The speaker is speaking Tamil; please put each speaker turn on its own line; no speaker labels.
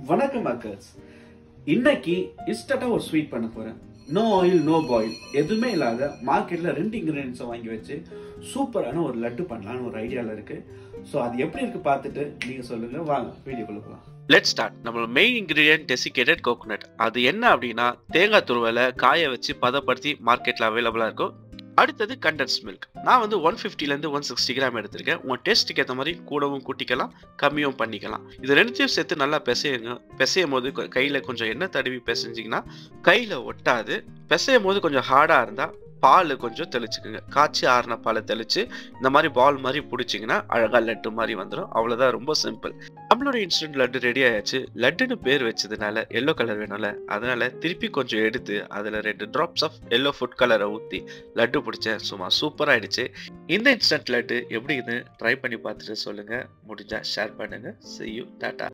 வணக்கம் மக்கள்ஸ். இன்னைக்கு இன்ஸ்டன்ட்டா ஒரு ஸ்வீட் பண்ண போறேன். நோ ஆயில் நோ பாயில், எதுவுமே இல்லாத மார்க்கெட்ல 2 இன்கிரிடியன்ஸை வாங்கி வச்சு சூப்பரான ஒரு லட்டு பண்ணலாம்னு ஒரு ஐடியால இருக்கு. ஸோ அது எப்படி இருக்கு பார்த்துட்டு நீங்க சொல்லுங்க. வாங்க வீடியோக்குள்ள போகலாம்.
Let start. நம்மளோட மெயின் இன்கிரீடியன்ட் டெசிகேட்டட் கோகோனட். அது என்ன அப்படின்னா தேங்காய் துருவலை காய வச்சு பதப்படுத்தி மார்க்கெட்ல அவைலபிளா இருக்கும். அடுத்தது கண்டென்ஸ் மில்க். நான் வந்து 150லேருந்து 160 கிராம் எடுத்திருக்கேன். உங்கள் டேஸ்ட்டுக்கு ஏற்ற மாதிரி கூடவும் கூட்டிக்கலாம், கம்மியும் பண்ணிக்கலாம். இது ரெண்டுத்தையும் சேர்த்து நல்லா பிசையுங்க. பிசையும் போது கையில் கொஞ்சம் எண்ணெய் தடவி பிசைஞ்சிங்கன்னா கையில் ஒட்டாது. பிசையும் போது கொஞ்சம் ஹார்டாக இருந்தால் பால் கொஞ்சம் தெளிச்சுக்குங்க. காய்ச்சி ஆறின பாலை தெளித்து இந்த மாதிரி பால் மாதிரி பிடிச்சிங்கன்னா அழகாக லட்டு மாதிரி வந்துடும். அவ்வளோதான், ரொம்ப சிம்பிள். நம்மளோட இன்ஸ்டன்ட் லட்டு ரெடி ஆயாச்சு. லட்டுன்னு பேர் வச்சதுனால எல்லோ கலர் வேணும்ல, அதனால திருப்பி கொஞ்சம் எடுத்து அதில் 2 drops ஆஃப் எல்லோ ஃபுட் கலரை ஊற்றி லட்டு பிடிச்சேன். சும்மா சூப்பராக ஆயிடுச்சு. இந்த இன்ஸ்டன்ட் லட்டு எப்படி இது ட்ரை பண்ணி பார்த்துட்டு சொல்லுங்கள். முடிஞ்சால் ஷேர் பண்ணுங்கள். See you. டாட்டா.